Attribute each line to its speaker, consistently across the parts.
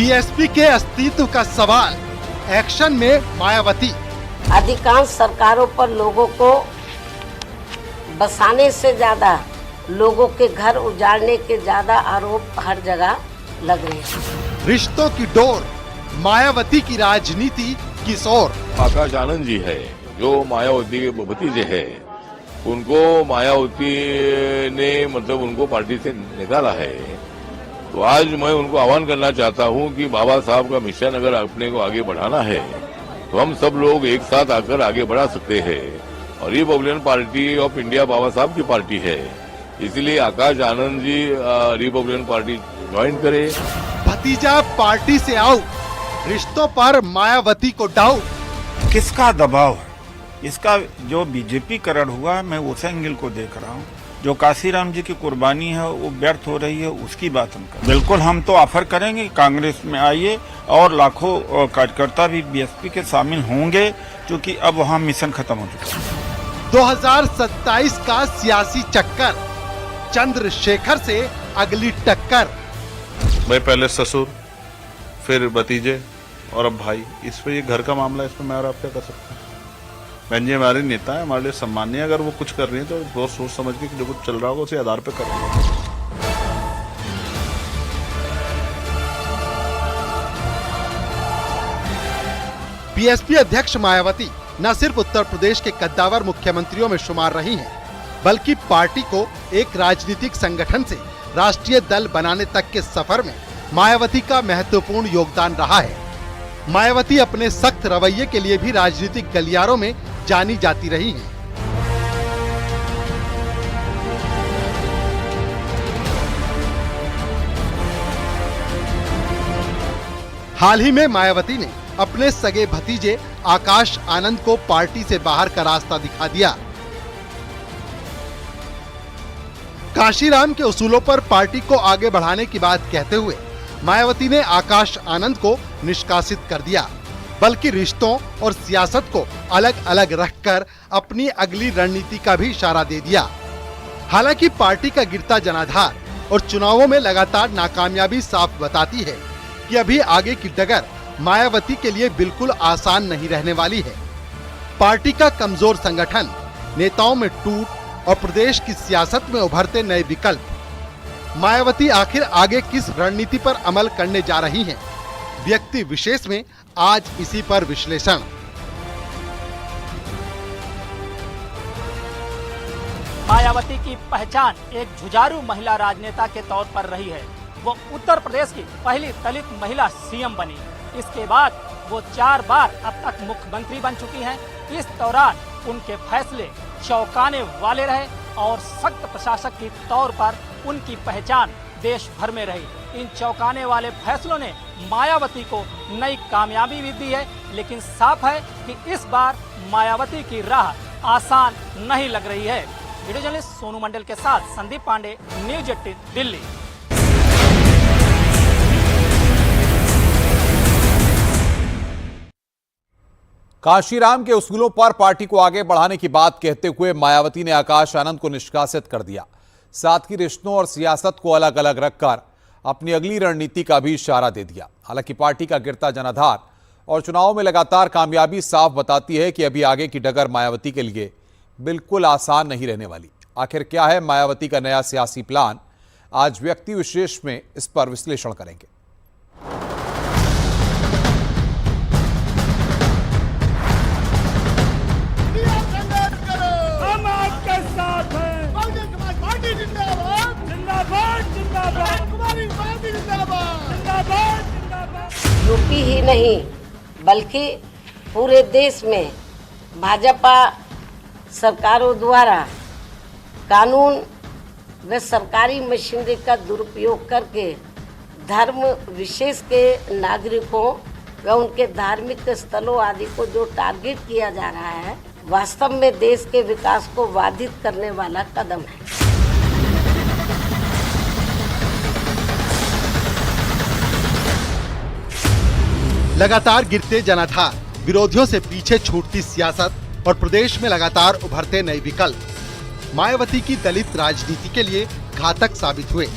Speaker 1: BSP के अस्तित्व का सवाल, एक्शन में मायावती।
Speaker 2: अधिकांश सरकारों पर लोगों को बसाने से ज्यादा लोगों के घर उजाड़ने के ज्यादा आरोप हर जगह लग रहे हैं।
Speaker 1: रिश्तों की डोर, मायावती की राजनीति किस ओर।
Speaker 3: आकाश आनंद जी है जो मायावती के भतीजे है, उनको मायावती ने मतलब उनको पार्टी से निकाला है। तो आज मैं उनको आह्वान करना चाहता हूं कि बाबा साहब का मिशन अगर अपने को आगे बढ़ाना है तो हम सब लोग एक साथ आकर आगे बढ़ा सकते हैं। और रिपब्लिकन पार्टी ऑफ इंडिया बाबा साहब की पार्टी है, इसलिए Akash Anand ji Republican party join करे।
Speaker 1: भतीजा पार्टी से आउट, रिश्तों पर मायावती को डाउट।
Speaker 4: किसका दबाव है? इसका जो बीजेपीकरण हुआ है, मैं उस एंगल को देख रहा हूँ। जो काशीराम जी की कुर्बानी है वो व्यर्थ हो रही है, उसकी बात हम करें। बिल्कुल हम तो ऑफर करेंगे कांग्रेस में आइए, और लाखों कार्यकर्ता भी बीएसपी के शामिल होंगे, क्योंकि अब वहाँ मिशन खत्म हो चुका है।
Speaker 1: 2027 का सियासी चक्कर, चंद्रशेखर से अगली टक्कर।
Speaker 5: मैं पहले ससुर, फिर भतीजे और अब भाई। इस पे ये घर का मामला, इस पे मैं और आप क्या कर सकते हैं। बहन जी हमारे नेता है, हमारे लिए सम्मानीय। अगर वो कुछ कर रही है तो बहुत सोच समझ के जो कुछ चल रहा होगा उसी आधार पे कर रही है।
Speaker 1: बीएसपी अध्यक्ष मायावती न सिर्फ उत्तर प्रदेश के कद्दावर मुख्यमंत्रियों में शुमार रही हैं, बल्कि पार्टी को एक राजनीतिक संगठन से राष्ट्रीय दल बनाने तक के सफर में मायावती का महत्वपूर्ण योगदान रहा है। मायावती अपने सख्त रवैये के लिए भी राजनीतिक गलियारों में जानी जाती रही हैं। हाल ही में मायावती ने अपने सगे भतीजे आकाश आनंद को पार्टी से बाहर का रास्ता दिखा दिया। काशीराम के उसूलों पर पार्टी को आगे बढ़ाने की बात कहते हुए मायावती ने आकाश आनंद को निष्कासित कर दिया, बल्कि रिश्तों और सियासत को अलग अलग रखकर अपनी अगली रणनीति का भी इशारा दे दिया। हालांकि पार्टी का गिरता जनाधार और चुनावों में लगातार नाकामयाबी साफ बताती है कि अभी आगे की डगर मायावती के लिए बिल्कुल आसान नहीं रहने वाली है। पार्टी का कमजोर संगठन, नेताओं में टूट और प्रदेश की सियासत में उभरते नए विकल्प, मायावती आखिर आगे किस रणनीति पर अमल करने जा रही हैं? व्यक्ति विशेष में आज इसी पर विश्लेषण।
Speaker 6: मायावती की पहचान एक जुझारू महिला राजनेता के तौर पर रही है। वो उत्तर प्रदेश की पहली दलित महिला सीएम बनी। इसके बाद वो 4 बार अब तक मुख्यमंत्री बन चुकी हैं। इस दौरान उनके फैसले चौंकाने वाले रहे और सख्त प्रशासक के तौर पर उनकी पहचान देश भर में रही। इन चौंकाने वाले फैसलों ने मायावती को नई कामयाबी भी दी है, लेकिन साफ है कि इस बार मायावती की राह आसान नहीं लग रही है। वीडियो जर्नलिस्ट सोनू मंडल के साथ संदीप पांडे, न्यूज 18 दिल्ली।
Speaker 7: काशीराम के उसूलों पर पार्टी को आगे बढ़ाने की बात कहते हुए मायावती ने आकाश आनंद को निष्कासित कर दिया। साथ ही रिश्तों और सियासत को अलग अलग रखकर अपनी अगली रणनीति का भी इशारा दे दिया। हालांकि पार्टी का गिरता जनाधार और चुनाव में लगातार कामयाबी साफ बताती है कि अभी आगे की डगर मायावती के लिए बिल्कुल आसान नहीं रहने वाली। आखिर क्या है मायावती का नया सियासी प्लान? आज व्यक्ति विशेष में इस पर विश्लेषण करेंगे।
Speaker 2: यूपी ही नहीं बल्कि पूरे देश में भाजपा सरकारों द्वारा कानून व सरकारी मशीनरी का दुरुपयोग करके धर्म विशेष के नागरिकों व उनके धार्मिक स्थलों आदि को जो टारगेट किया जा रहा है, वास्तव में देश के विकास को बाधित करने वाला कदम है।
Speaker 1: लगातार गिरते जनाधार, विरोधियों से पीछे छूटती सियासत और प्रदेश में लगातार उभरते नए विकल्प मायावती की दलित राजनीति के लिए घातक साबित हुए।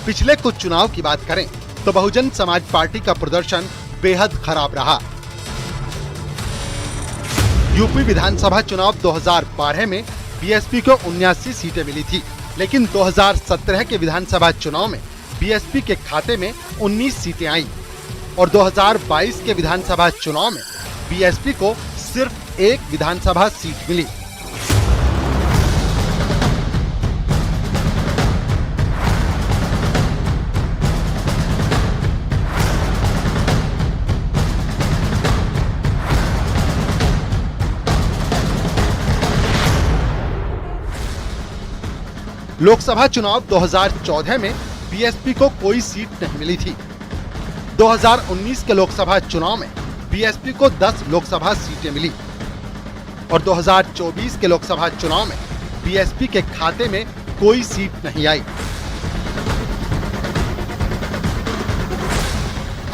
Speaker 1: पिछले कुछ चुनाव की बात करें तो बहुजन समाज पार्टी का प्रदर्शन बेहद खराब रहा। यूपी विधानसभा चुनाव 2012 में बीएसपी को 79 सीटें मिली थी, लेकिन 2017 के विधानसभा चुनाव में बीएसपी के खाते में 19 सीटें आईं और 2022 के विधानसभा चुनाव में बीएसपी को सिर्फ एक विधानसभा सीट मिली। लोकसभा चुनाव 2014 में बीएसपी को कोई सीट नहीं मिली थी। 2019 के लोकसभा चुनाव में बीएसपी को 10 लोकसभा सीटें मिली और 2024 के लोकसभा चुनाव में बीएसपी के खाते में कोई सीट नहीं आई।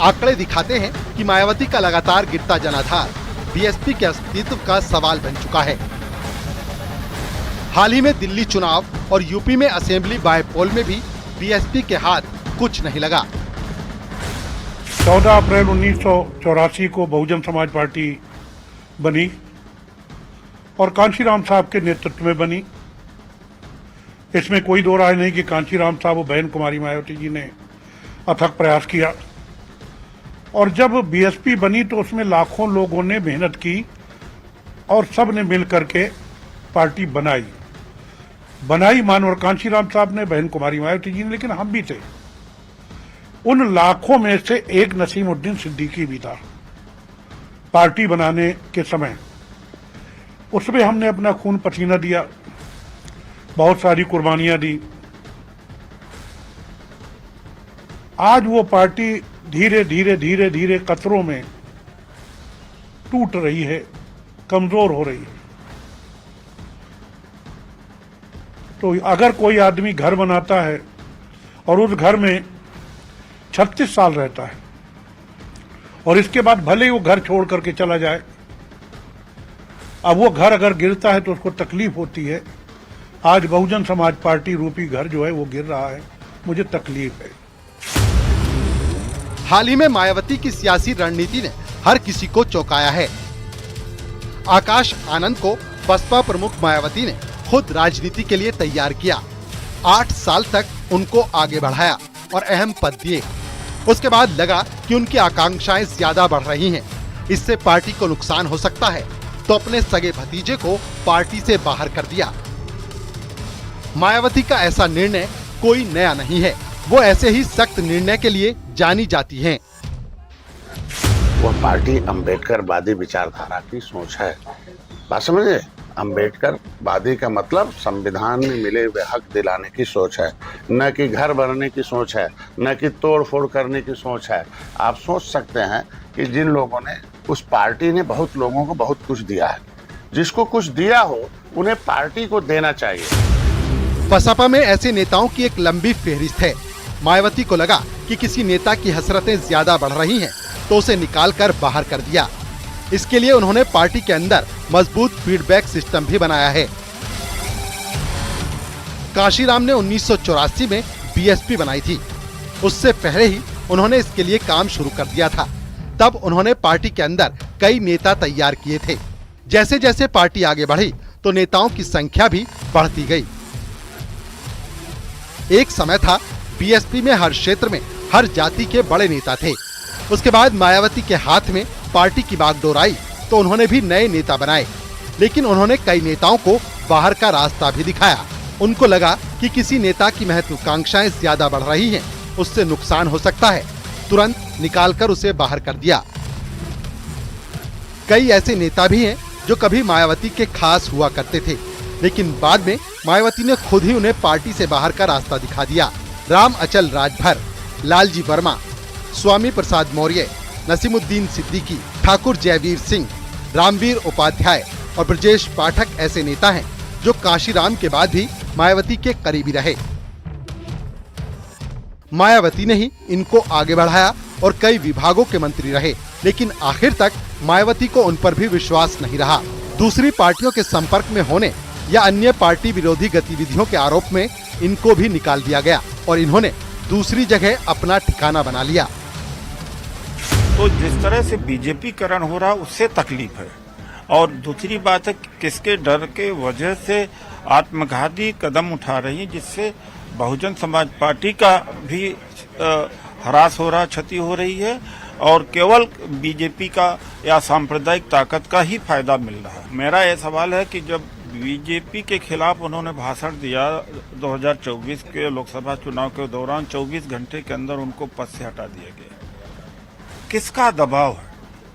Speaker 1: आंकड़े दिखाते हैं कि मायावती का लगातार गिरता जनाधार बीएसपी के अस्तित्व का सवाल बन चुका है। हाल ही में दिल्ली चुनाव और यूपी में असेंबली बायपोल में भी बीएसपी के हाथ कुछ नहीं लगा।
Speaker 8: 14 अप्रैल 1984 को बहुजन समाज पार्टी बनी और कांशीराम साहब के नेतृत्व में बनी। इसमें कोई दो राय नहीं कि कांशीराम साहब और बहन कुमारी मायावती जी ने अथक प्रयास किया और जब बीएसपी बनी तो उसमें लाखों लोगों ने मेहनत की और सब ने मिल करके पार्टी बनाई मानवर कांशीराम साहब ने, बहन कुमारी मायावती जी ने, लेकिन हम भी थे। उन लाखों में से एक नसीमुद्दीन सिद्दीकी भी था पार्टी बनाने के समय। उसमें हमने अपना खून पसीना दिया, बहुत सारी कुर्बानियां दी। आज वो पार्टी धीरे धीरे धीरे धीरे कतरों में टूट रही है, कमजोर हो रही है। तो अगर कोई आदमी घर बनाता है और उस घर में 36 साल रहता है और इसके बाद भले ही वो घर छोड़ करके चला जाए, अब वो घर अगर गिरता है तो उसको तकलीफ होती है। आज बहुजन समाज पार्टी रूपी घर जो है वो गिर रहा है, मुझे तकलीफ है।
Speaker 1: हाल ही में मायावती की सियासी रणनीति ने हर किसी को चौंकाया है। आकाश आनंद को बसपा प्रमुख मायावती ने खुद राजनीति के लिए तैयार किया। 8 साल तक उनको आगे बढ़ाया और अहम पद दिए। उसके बाद लगा कि उनकी आकांक्षाएं ज्यादा बढ़ रही हैं, इससे पार्टी को नुकसान हो सकता है, तो अपने सगे भतीजे को पार्टी से बाहर कर दिया। मायावती का ऐसा निर्णय कोई नया नहीं है, वो ऐसे ही सख्त निर्णय के लिए जानी जाती हैं।
Speaker 9: वह पार्टी अम्बेडकरवादी विचारधारा की सोच है। बात समझे? अम्बेडकरवादी का मतलब संविधान में मिले हुए हक दिलाने की सोच है, न कि घर बनाने की सोच है, न कि तोड़ फोड़ करने की सोच है। आप सोच सकते हैं कि जिन लोगों ने, उस पार्टी ने बहुत लोगों को बहुत कुछ दिया है, जिसको कुछ दिया हो उन्हें पार्टी को देना चाहिए।
Speaker 1: बसपा में ऐसे नेताओं की एक लंबी फेहरिस्त है। मायावती को लगा कि किसी नेता की हसरतें ज्यादा बढ़ रही हैं, तो उसे निकाल कर बाहर कर दिया। इसके लिए उन्होंने पार्टी के अंदर मजबूत फीडबैक सिस्टम भी बनाया है। काशीराम ने 1984 में बीएसपी बनाई थी। उससे पहले ही उन्होंने इसके लिए काम शुरू कर दिया था। तब उन्होंने पार्टी के अंदर कई नेता तैयार किए थे। जैसे जैसे पार्टी आगे बढ़ी तो नेताओं की संख्या भी बढ़ती गई। एक समय था बीएसपी में हर क्षेत्र में हर जाति के बड़े नेता थे। उसके बाद मायावती के हाथ में पार्टी की बागडोर आई तो उन्होंने भी नए नेता बनाए, लेकिन उन्होंने कई नेताओं को बाहर का रास्ता भी दिखाया। उनको लगा कि किसी नेता की महत्वाकांक्षाएं ज्यादा बढ़ रही हैं, उससे नुकसान हो सकता है, तुरंत निकालकर उसे बाहर कर दिया। कई ऐसे नेता भी हैं जो कभी मायावती के खास हुआ करते थे, लेकिन बाद में मायावती ने खुद ही उन्हें पार्टी से बाहर का रास्ता दिखा दिया। राम अचल राजभर, लालजी वर्मा, स्वामी प्रसाद मौर्य, नसीमुद्दीन सिद्दीकी, ठाकुर जयवीर सिंह, रामवीर उपाध्याय और ब्रजेश पाठक ऐसे नेता हैं जो काशीराम के बाद भी मायावती के करीबी रहे। मायावती ने ही इनको आगे बढ़ाया और कई विभागों के मंत्री रहे, लेकिन आखिर तक मायावती को उन पर भी विश्वास नहीं रहा। दूसरी पार्टियों के संपर्क में होने या अन्य पार्टी विरोधी गतिविधियों के आरोप में इनको भी निकाल दिया गया और इन्होंने दूसरी जगह अपना ठिकाना बना लिया।
Speaker 4: तो जिस तरह से बीजेपीकरण हो रहा है उससे तकलीफ है। और दूसरी बात है किसके डर के वजह से आत्मघाती कदम उठा रही है, जिससे बहुजन समाज पार्टी का भी हरास हो रहा, क्षति हो रही है और केवल बीजेपी का या सांप्रदायिक ताकत का ही फायदा मिल रहा है। मेरा यह सवाल है कि जब बीजेपी के खिलाफ उन्होंने भाषण दिया 2024 के लोकसभा चुनाव के दौरान, 24 घंटे के अंदर उनको पद से हटा दिया गया। किसका दबाव है?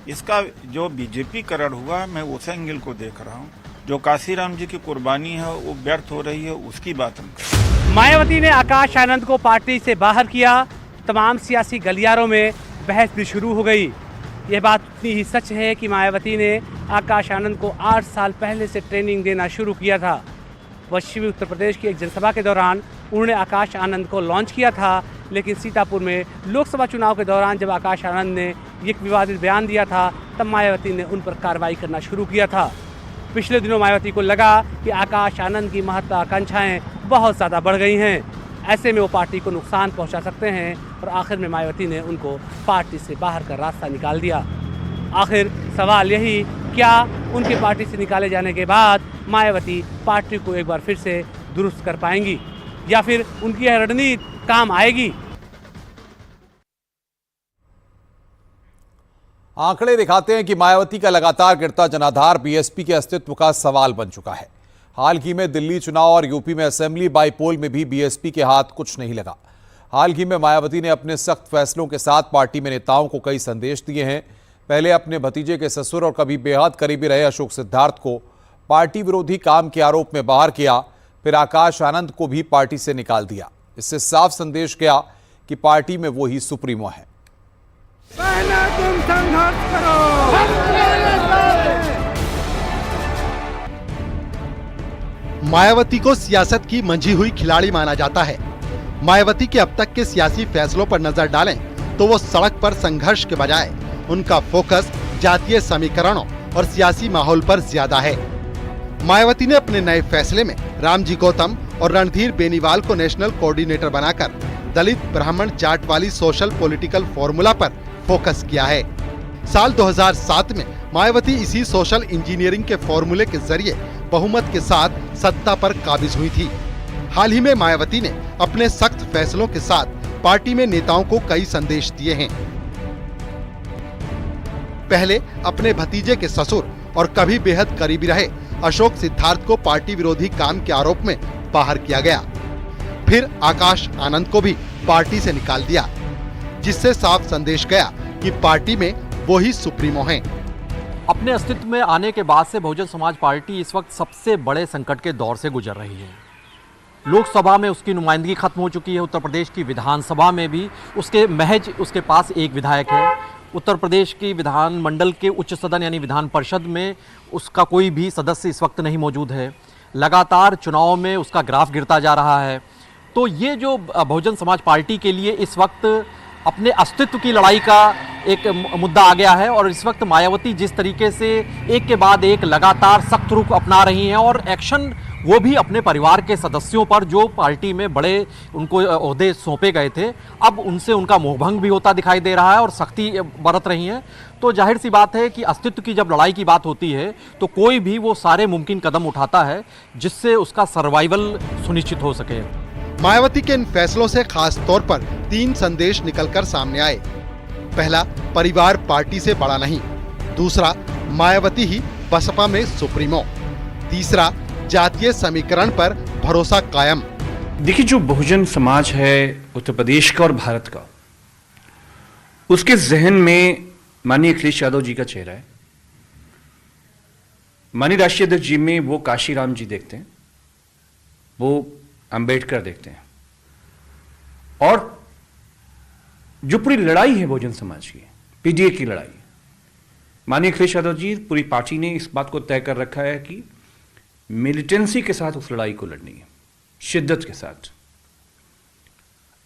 Speaker 4: इसका जो बीजेपीकरण हुआ है, मैं उस एंगल को देख रहा हूँ। जो काशीराम जी की कुर्बानी है वो व्यर्थ हो रही है, उसकी बात हम कर रहे हैं।
Speaker 6: मायावती ने आकाश आनंद को पार्टी से बाहर किया। तमाम सियासी गलियारों में बहस भी शुरू हो गई। यह बात उतनी ही सच है कि मायावती ने आकाश आनंद को 8 साल पहले से ट्रेनिंग देना शुरू किया था। पश्चिमी उत्तर प्रदेश की एक जनसभा के दौरान उन्होंने आकाश आनंद को लॉन्च किया था, लेकिन सीतापुर में लोकसभा चुनाव के दौरान जब आकाश आनंद ने एक विवादित बयान दिया था, तब मायावती ने उन पर कार्रवाई करना शुरू किया था। पिछले दिनों मायावती को लगा कि आकाश आनंद की महत्वाकांक्षाएं बहुत ज़्यादा बढ़ गई हैं, ऐसे में वो पार्टी को नुकसान पहुंचा सकते हैं और आखिर में मायावती ने उनको पार्टी से बाहर का रास्ता निकाल दिया। आखिर सवाल यही, क्या उनके पार्टी से निकाले जाने के बाद मायावती पार्टी को एक बार फिर से दुरुस्त कर पाएंगी या फिर उनकी यह रणनीति काम आएगी?
Speaker 7: आंकड़े दिखाते हैं कि मायावती का लगातार गिरता जनाधार बीएसपी के अस्तित्व का सवाल बन चुका है। हाल ही में दिल्ली चुनाव और यूपी में असेंबली बाईपोल में भी बीएसपी के हाथ कुछ नहीं लगा। हाल ही में मायावती ने अपने सख्त फैसलों के साथ पार्टी में नेताओं को कई संदेश दिए हैं। पहले अपने भतीजे के ससुर और कभी बेहद करीबी रहे अशोक सिद्धार्थ को पार्टी विरोधी काम के आरोप में बाहर किया, फिर आकाश आनंद को भी पार्टी से निकाल दिया। इससे साफ संदेश गया कि पार्टी में वो ही सुप्रीमो है।
Speaker 6: पहले तुम संघर्ष करो।
Speaker 1: मायावती को सियासत की मंझी हुई खिलाड़ी माना जाता है। मायावती के अब तक के सियासी फैसलों पर नजर डालें तो वो सड़क पर संघर्ष के बजाय उनका फोकस जातीय समीकरणों और सियासी माहौल पर ज्यादा है। मायावती ने अपने नए फैसले में रामजी गौतम और रणधीर बेनीवाल को नेशनल कोऑर्डिनेटर बनाकर दलित ब्राह्मण जाट वाली सोशल पॉलिटिकल फॉर्मूला पर फोकस किया है। साल 2007 में मायावती इसी सोशल इंजीनियरिंग के फॉर्मूले के जरिए बहुमत के साथ सत्ता पर काबिज हुई थी। हाल ही में मायावती ने अपने सख्त फैसलों के साथ पार्टी में नेताओं को कई संदेश दिए हैं। पहले अपने भतीजे के ससुर और कभी बेहद करीबी रहे अशोक सिद्धार्थ को पार्टी विरोधी काम के आरोप में बाहर किया गया। फिर आकाश आनंद को भी पार्टी से निकाल दिया, जिससे साफ संदेश गया कि पार्टी में वो ही सुप्रीमो हैं।
Speaker 10: अपने अस्तित्व में आने के बाद से बहुजन समाज पार्टी इस वक्त सबसे बड़े संकट के दौर से गुजर रही है। लोकसभा में उसकी नुमाइंदगी खत्म हो चुकी है। उत्तर प्रदेश की विधानसभा में भी उसके पास एक विधायक है। उत्तर प्रदेश की विधानमंडल के उच्च सदन यानी विधान परिषद में उसका कोई भी सदस्य इस वक्त नहीं मौजूद है। लगातार चुनाव में उसका ग्राफ गिरता जा रहा है। तो ये जो बहुजन समाज पार्टी के लिए इस वक्त अपने अस्तित्व की लड़ाई का एक मुद्दा आ गया है और इस वक्त मायावती जिस तरीके से एक के बाद एक लगातार सख्त रुख अपना रही हैं और एक्शन वो भी अपने परिवार के सदस्यों पर जो पार्टी में बड़े उनको ओहदे सौंपे गए थे, अब उनसे उनका मोहभंग भी होता दिखाई दे रहा है और सख्ती बरत रही हैं। तो जाहिर सी बात है कि अस्तित्व की जब लड़ाई की बात होती है तो कोई भी वो सारे मुमकिन कदम उठाता है जिससे उसका सर्वाइवल सुनिश्चित हो सके।
Speaker 1: मायावती के इन फैसलों से खास तौर पर 3 संदेश निकलकर सामने आए। पहला, परिवार पार्टी से बड़ा नहीं। दूसरा, मायावती ही बसपा में सुप्रीमो। तीसरा, जातीय समीकरण पर भरोसा कायम।
Speaker 11: देखिए, जो बहुजन समाज है उत्तर प्रदेश का और भारत का, उसके जहन में माननीय अखिलेश यादव जी का चेहरा है। माननीय राष्ट्रीय अध्यक्ष जी में वो काशीराम जी देखते हैं, वो अंबेडकर देखते हैं। और जो पूरी लड़ाई है बहुजन समाज की, पीडीए की लड़ाई, माननीय अखिलेश यादव जी, पूरी पार्टी ने इस बात को तय कर रखा है कि मिलिटेंसी के साथ उस लड़ाई को लड़नी है, शिद्दत के साथ।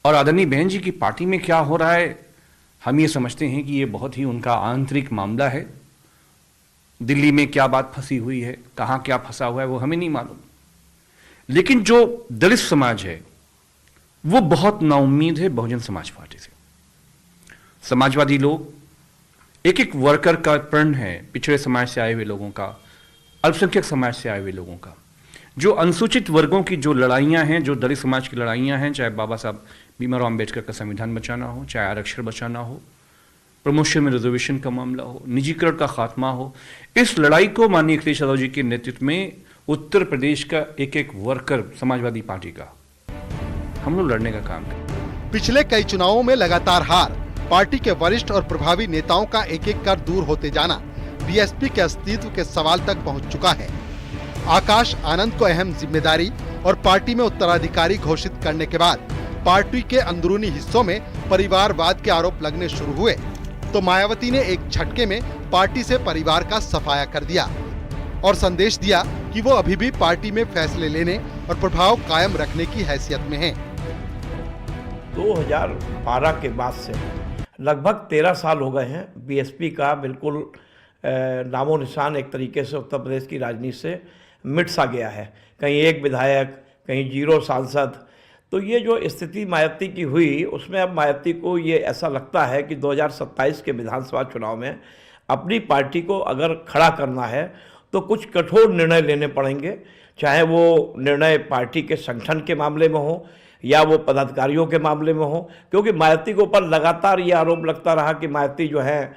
Speaker 11: और आदरणीय बहन जी की पार्टी में क्या हो रहा है, हम ये समझते हैं कि ये बहुत ही उनका आंतरिक मामला है। दिल्ली में क्या बात फंसी हुई है, कहाँ क्या फंसा हुआ है, वो हमें नहीं मालूम। लेकिन जो दलित समाज है वो बहुत नाउम्मीद है बहुजन समाज पार्टी से। समाजवादी लोग एक एक वर्कर का प्रण है, पिछड़े समाज से आए हुए लोगों का, अल्पसंख्यक समाज से आए हुए लोगों का, जो अनुसूचित वर्गों की जो लड़ाइयां हैं, जो दलित समाज की लड़ाइयां हैं, चाहे बाबा साहब भीमराव अंबेडकर का संविधान बचाना हो, चाहे आरक्षण बचाना हो, प्रमोशन में रिजर्वेशन का मामला हो, निजीकरण का खात्मा हो, इस लड़ाई को माननीय अखिलेश यादव जी के नेतृत्व में उत्तर प्रदेश का एक एक वर्कर समाजवादी पार्टी का हम लोग लड़ने का काम करें।
Speaker 1: पिछले कई चुनावों में लगातार हार, पार्टी के वरिष्ठ और प्रभावी नेताओं का एक एक कर दूर होते जाना बीएसपी के अस्तित्व के सवाल तक पहुंच चुका है। आकाश आनंद को अहम जिम्मेदारी और पार्टी में उत्तराधिकारी घोषित करने के बाद पार्टी के अंदरूनी हिस्सों में परिवारवाद के आरोप लगने शुरू हुए तो मायावती ने एक झटके में पार्टी से परिवार का सफाया कर दिया और संदेश दिया कि वो अभी भी पार्टी में फैसले लेने और प्रभाव कायम रखने की हैसियत में हैं।
Speaker 12: 2012 के बाद से लगभग 13 साल हो गए हैं। बीएसपी का बिल्कुल नामो निशान एक तरीके से उत्तर प्रदेश की राजनीति से मिट सा गया है। कहीं एक विधायक, कहीं 0 सांसद। तो ये जो स्थिति मायावती की हुई, उसमें अब मायावती को ये ऐसा लगता है कि 2027 के विधानसभा चुनाव में अपनी पार्टी को अगर खड़ा करना है तो कुछ कठोर निर्णय लेने पड़ेंगे, चाहे वो निर्णय पार्टी के संगठन के मामले में हो या वो पदाधिकारियों के मामले में हो। क्योंकि मायावती के ऊपर लगातार ये आरोप लगता रहा कि मायावती जो है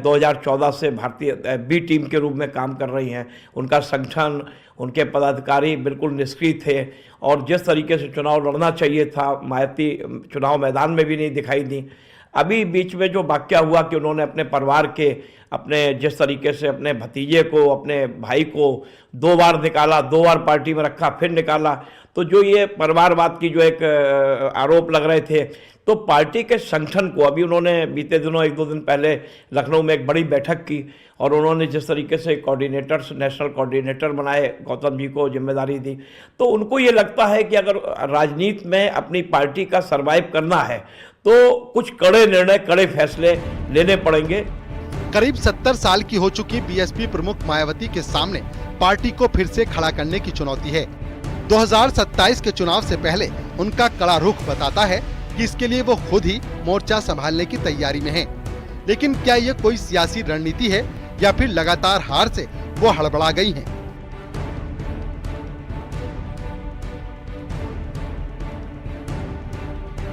Speaker 12: 2014 से भारतीय बी टीम के रूप में काम कर रही हैं। उनका संगठन, उनके पदाधिकारी बिल्कुल निष्क्रिय थे और जिस तरीके से चुनाव लड़ना चाहिए था, मायावती चुनाव मैदान में भी नहीं दिखाई दी। अभी बीच में जो वाकया हुआ कि उन्होंने अपने परिवार के, अपने जिस तरीके से अपने भतीजे को, अपने भाई को 2 बार निकाला, 2 बार पार्टी में रखा, फिर निकाला, तो जो ये परिवारवाद की जो एक आरोप लग रहे थे, तो पार्टी के संगठन को अभी उन्होंने बीते दिनों 1-2 दिन पहले लखनऊ में एक बड़ी बैठक की और उन्होंने जिस तरीके से कोऑर्डिनेटर्स, नेशनल कोऑर्डिनेटर बनाए, गौतम जी को जिम्मेदारी दी, तो उनको ये लगता है कि अगर राजनीति में अपनी पार्टी का सर्वाइव करना है तो कुछ कड़े निर्णय, कड़े फैसले लेने पड़ेंगे।
Speaker 1: करीब 70 साल की हो चुकी बीएसपी प्रमुख मायावती के सामने पार्टी को फिर से खड़ा करने की चुनौती है। 2027 के चुनाव से पहले उनका कड़ा रुख बताता है कि इसके लिए वो खुद ही मोर्चा संभालने की तैयारी में हैं। लेकिन क्या ये कोई सियासी रणनीति है या फिर लगातार हार से वो हड़बड़ा गई हैं?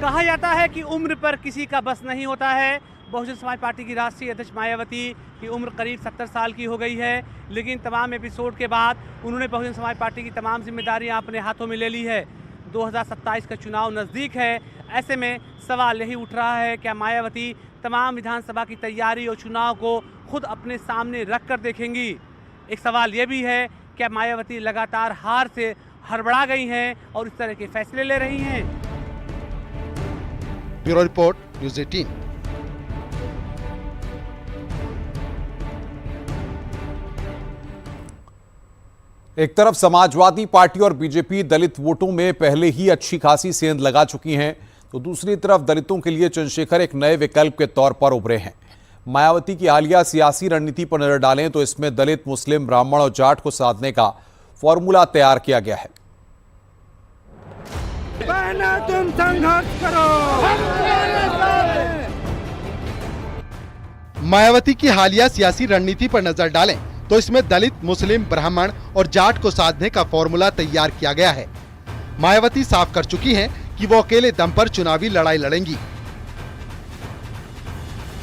Speaker 6: कहा जाता है कि उम्र पर किसी का बस नहीं होता है। बहुजन समाज पार्टी की राष्ट्रीय अध्यक्ष मायावती की उम्र करीब 70 साल की हो गई है, लेकिन तमाम एपिसोड के बाद उन्होंने बहुजन समाज पार्टी की तमाम जिम्मेदारियां अपने हाथों में ले ली है। 2027 का चुनाव नज़दीक है, ऐसे में सवाल यही उठ रहा है क्या मायावती तमाम विधानसभा की तैयारी और चुनाव को खुद अपने सामने रख कर देखेंगी। एक सवाल ये भी है क्या मायावती लगातार हार से हड़बड़ा गई हैं और इस तरह के फैसले ले रही हैं।
Speaker 1: Bureau report, news 18।
Speaker 7: एक तरफ समाजवादी पार्टी और बीजेपी दलित वोटों में पहले ही अच्छी खासी सेंध लगा चुकी हैं, तो दूसरी तरफ दलितों के लिए चंद्रशेखर एक नए विकल्प के तौर पर उभरे हैं। मायावती की हालिया सियासी रणनीति पर नजर डालें तो इसमें दलित, मुस्लिम, ब्राह्मण और जाट को साधने का फॉर्मूला तैयार किया गया है।
Speaker 12: तुम संघर्ष करो।
Speaker 1: मायावती की हालिया सियासी रणनीति पर नजर डालें तो इसमें दलित, मुस्लिम, ब्राह्मण और जाट को साधने का फॉर्मूला तैयार किया गया है। मायावती साफ कर चुकी हैं कि वो अकेले दम पर चुनावी लड़ाई लड़ेंगी।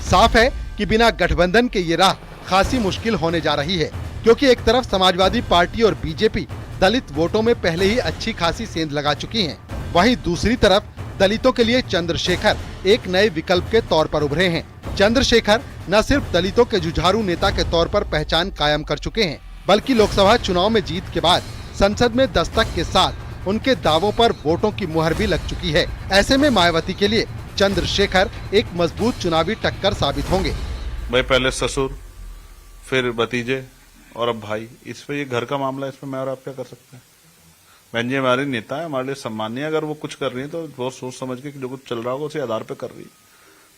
Speaker 1: साफ है कि बिना गठबंधन के ये राह खासी मुश्किल होने जा रही है, क्योंकि एक तरफ समाजवादी पार्टी और बीजेपी दलित वोटों में पहले ही अच्छी खासी सेंध लगा चुकी हैं, वहीं दूसरी तरफ दलितों के लिए चंद्रशेखर एक नए विकल्प के तौर पर उभरे हैं। चंद्रशेखर न सिर्फ दलितों के जुझारू नेता के तौर पर पहचान कायम कर चुके हैं, बल्कि लोकसभा चुनाव में जीत के बाद संसद में दस्तक के साथ उनके दावों पर वोटों की मुहर भी लग चुकी है। ऐसे में मायावती के लिए चंद्रशेखर एक मजबूत चुनावी टक्कर साबित होंगे।
Speaker 5: भाई पहले ससुर, फिर भतीजे और अब भाई, इस पे ये घर का मामला है, इसमें मैं और आप क्या कर सकते हैं। बहन जी हमारी नेता है, हमारे लिए सम्मानीय। अगर वो कुछ कर रही है तो बहुत सोच समझ के जो कुछ चल रहा होगा उसी आधार पे कर रही है।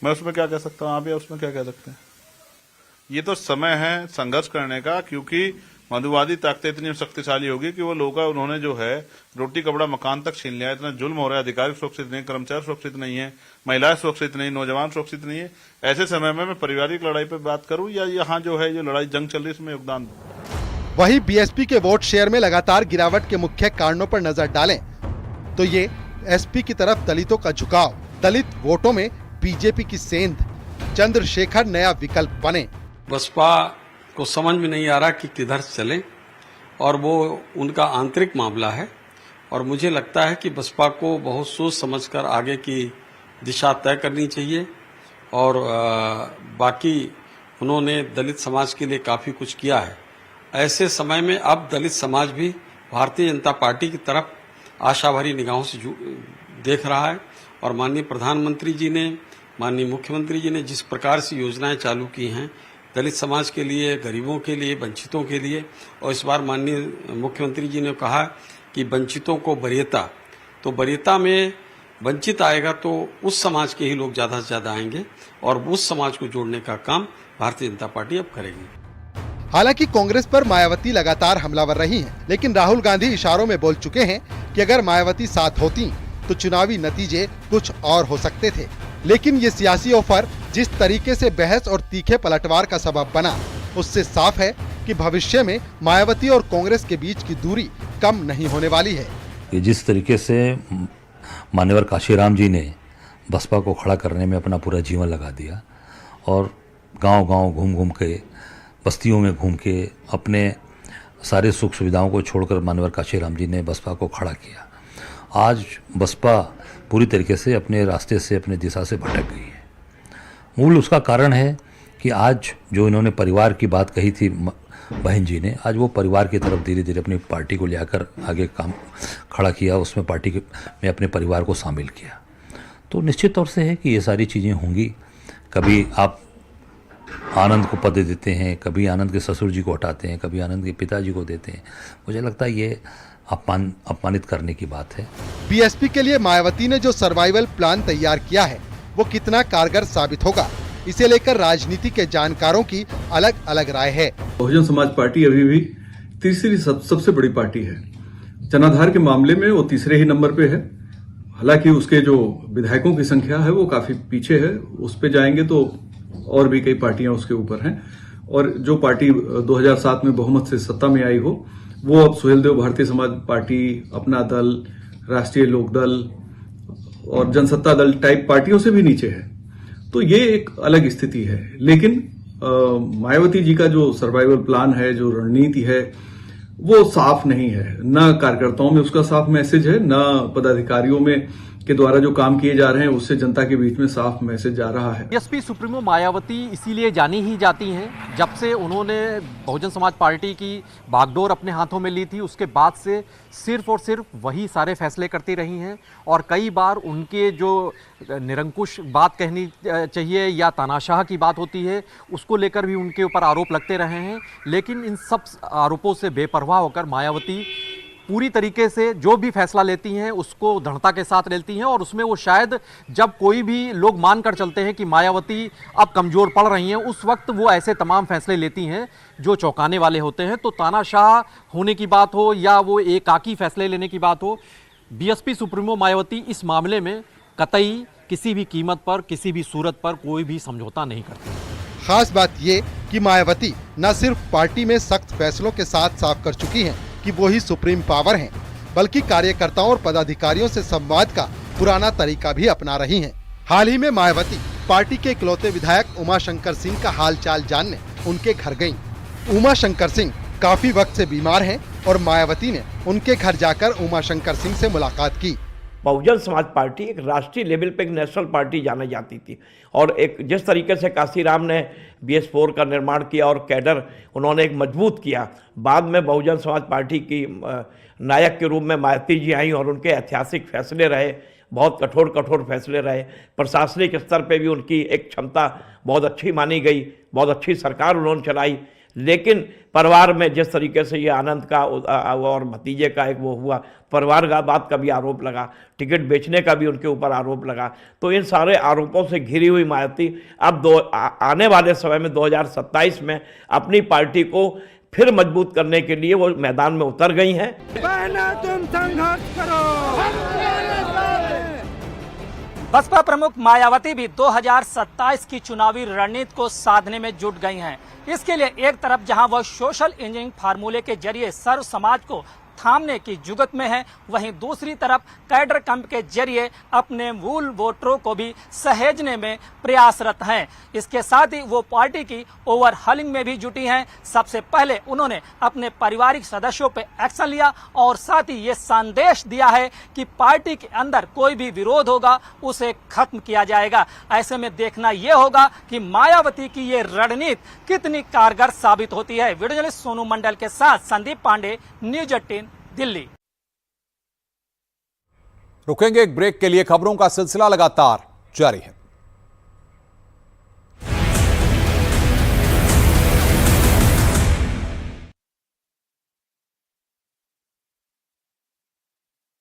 Speaker 5: मैं उसमें क्या कह सकता हूँ, आप भी उसमें क्या कह सकते हैं। ये तो समय है संघर्ष करने का, क्योंकि मधुवादी ताकतें इतनी शक्तिशाली होगी कि वो लोग उन्होंने जो है रोटी कपड़ा मकान तक छीन लिया। इतना जुल्म हो रहा है, अधिकारी सुरक्षित नहीं, कर्मचारी सुरक्षित नहीं है, महिलाएं सुरक्षित नहीं, नौजवान सुरक्षित नहीं है। ऐसे समय में मैं पारिवारिक लड़ाई पर बात करूं या यहाँ जो है जो लड़ाई जंग चल रही है इसमें योगदान दूं।
Speaker 1: वहीं बीएसपी के वोट शेयर में लगातार गिरावट के मुख्य कारणों पर नजर डालें तो ये एसपी की तरफ दलितों का झुकाव, दलित वोटों में बीजेपी की सेंध, चंद्रशेखर नया विकल्प बने।
Speaker 13: बसपा को समझ में नहीं आ रहा कि किधर चले और वो उनका आंतरिक मामला है और मुझे लगता है कि बसपा को बहुत सोच समझकर आगे की दिशा तय करनी चाहिए और बाकी उन्होंने दलित समाज के लिए काफ़ी कुछ किया है। ऐसे समय में अब दलित समाज भी भारतीय जनता पार्टी की तरफ आशा भरी निगाहों से देख रहा है और माननीय प्रधानमंत्री जी ने, माननीय मुख्यमंत्री जी ने जिस प्रकार से योजनाएं चालू की हैं दलित समाज के लिए, गरीबों के लिए, वंचितों के लिए, और इस बार माननीय मुख्यमंत्री जी ने कहा कि वंचितों को वरीयता, तो वरीयता में वंचित आएगा तो उस समाज के ही लोग ज़्यादा से ज़्यादा आएंगे और उस समाज को जोड़ने का काम भारतीय जनता पार्टी अब करेगी।
Speaker 1: हालांकि कांग्रेस पर मायावती लगातार हमलावर रही हैं, लेकिन राहुल गांधी इशारों में बोल चुके हैं कि अगर मायावती साथ होती तो चुनावी नतीजे कुछ और हो सकते थे। लेकिन ये सियासी ऑफर जिस तरीके से बहस और तीखे पलटवार का सबब बना, उससे साफ है कि भविष्य में मायावती और कांग्रेस के बीच की दूरी कम नहीं होने वाली है।
Speaker 14: कि जिस तरीके से मान्यवर काशीराम जी ने बसपा को खड़ा करने में अपना पूरा जीवन लगा दिया और गांव-गांव घूम के, बस्तियों में घूम के अपने सारे सुख सुविधाओं को छोड़कर मान्यवर काशीराम जी ने बसपा को खड़ा किया। आज बसपा पूरी तरीके से अपने रास्ते से, अपने दिशा से भटक गई है। मूल उसका कारण है कि आज जो इन्होंने परिवार की बात कही थी बहन जी ने, आज वो परिवार की तरफ धीरे धीरे अपनी पार्टी को लेकर आगे काम खड़ा किया, उसमें पार्टी में अपने परिवार को शामिल किया। तो निश्चित तौर से है कि ये सारी चीज़ें होंगी। कभी आप आनंद को पद देते हैं, कभी आनंद के ससुर जी को हटाते हैं, कभी आनंद के पिताजी को देते हैं। मुझे लगता है ये अपमानित करने की बात है।
Speaker 1: बीएसपी के लिए मायावती ने जो सर्वाइवल प्लान तैयार किया है वो कितना कारगर साबित होगा, इसे लेकर राजनीति के जानकारों की अलग अलग राय है।
Speaker 15: बहुजन समाज पार्टी अभी भी तीसरी सबसे बड़ी पार्टी है। जनाधार के मामले में वो तीसरे ही नंबर पे है। हालांकि उसके जो विधायकों की संख्या है वो काफी पीछे है। उस पे जाएंगे तो और भी कई पार्टियां उसके ऊपर हैं। और जो पार्टी 2007 में बहुमत से सत्ता में आई हो वो अब सुहेलदेव भारतीय समाज पार्टी, अपना दल, राष्ट्रीय लोकदल और जनसत्ता दल टाइप पार्टियों से भी नीचे है। तो ये एक अलग स्थिति है। लेकिन मायावती जी का जो सर्वाइवल प्लान है, जो रणनीति है, वो साफ नहीं है। न कार्यकर्ताओं में उसका साफ मैसेज है, न पदाधिकारियों में के द्वारा जो काम किए जा रहे हैं उससे जनता के बीच में साफ मैसेज जा रहा है।
Speaker 10: बीएसपी सुप्रीमो मायावती इसीलिए जानी ही जाती हैं जब से उन्होंने बहुजन समाज पार्टी की बागडोर अपने हाथों में ली थी, उसके बाद से सिर्फ और सिर्फ वही सारे फैसले करती रही हैं। और कई बार उनके जो निरंकुश बात कहनी चाहिए या तानाशाह की बात होती है उसको लेकर भी उनके ऊपर आरोप लगते रहे हैं। लेकिन इन सब आरोपों से बेपरवाह होकर मायावती पूरी तरीके से जो भी फैसला लेती हैं उसको दृढ़ता के साथ लेती हैं। और उसमें वो शायद जब कोई भी लोग मानकर चलते हैं कि मायावती अब कमज़ोर पड़ रही हैं, उस वक्त वो ऐसे तमाम फैसले लेती हैं जो चौंकाने वाले होते हैं। तो तानाशाह होने की बात हो या वो एकाकी फैसले लेने की बात हो, बीएसपी सुप्रीमो मायावती इस मामले में कतई किसी भी कीमत पर, किसी भी सूरत पर कोई भी समझौता नहीं करती।
Speaker 1: खास बात ये कि मायावती न सिर्फ पार्टी में सख्त फैसलों के साथ साफ कर चुकी हैं कि वो ही सुप्रीम पावर हैं, बल्कि कार्यकर्ताओं और पदाधिकारियों से संवाद का पुराना तरीका भी अपना रही हैं। हाल ही में मायावती पार्टी के इकलौते विधायक उमाशंकर सिंह का हालचाल जानने उनके घर गईं। उमाशंकर सिंह काफी वक्त से बीमार हैं और मायावती ने उनके घर जाकर उमाशंकर सिंह से मुलाकात की।
Speaker 12: बहुजन समाज पार्टी एक राष्ट्रीय लेवल पे एक नेशनल पार्टी जानी जाती थी और एक जिस तरीके से काशीराम ने BS4 का निर्माण किया और कैडर उन्होंने एक मजबूत किया, बाद में बहुजन समाज पार्टी की नायक के रूप में मायावती जी आई और उनके ऐतिहासिक फैसले रहे, बहुत कठोर फैसले रहे। प्रशासनिक स्तर पे भी उनकी एक क्षमता बहुत अच्छी मानी गई, बहुत अच्छी सरकार उन्होंने चलाई। लेकिन परिवार में जिस तरीके से ये आनंद का और भतीजे का एक वो हुआ, परिवारवाद का भी आरोप लगा, टिकट बेचने का भी उनके ऊपर आरोप लगा। तो इन सारे आरोपों से घिरी हुई मायावती अब आने वाले समय में 2027 में अपनी पार्टी को फिर मजबूत करने के लिए वो मैदान में उतर गई हैं।
Speaker 6: तुम संघर्ष करो। बसपा प्रमुख मायावती भी 2027 की चुनावी रणनीति को साधने में जुट गई हैं। इसके लिए एक तरफ जहां वह सोशल इंजीनियरिंग फार्मूले के जरिए सर्व समाज को थामने की जुगत में है, वहीं दूसरी तरफ कैडर कैंप के जरिए अपने मूल वोटरों को भी सहेजने में प्रयासरत हैं। इसके साथ ही वो पार्टी की ओवरहॉलिंग में भी जुटी हैं। सबसे पहले उन्होंने अपने पारिवारिक सदस्यों पर एक्शन लिया और साथ ही ये संदेश दिया है कि पार्टी के अंदर कोई भी विरोध होगा उसे खत्म किया जाएगा। ऐसे में देखना यह होगा कि मायावती की ये रणनीति कितनी कारगर साबित होती है। वीडियो जर्नलिस्ट सोनू मंडल के साथ संदीप पांडे, न्यूज 18 दिल्ली।
Speaker 7: रुकेंगे एक ब्रेक के लिए, खबरों का सिलसिला लगातार जारी है।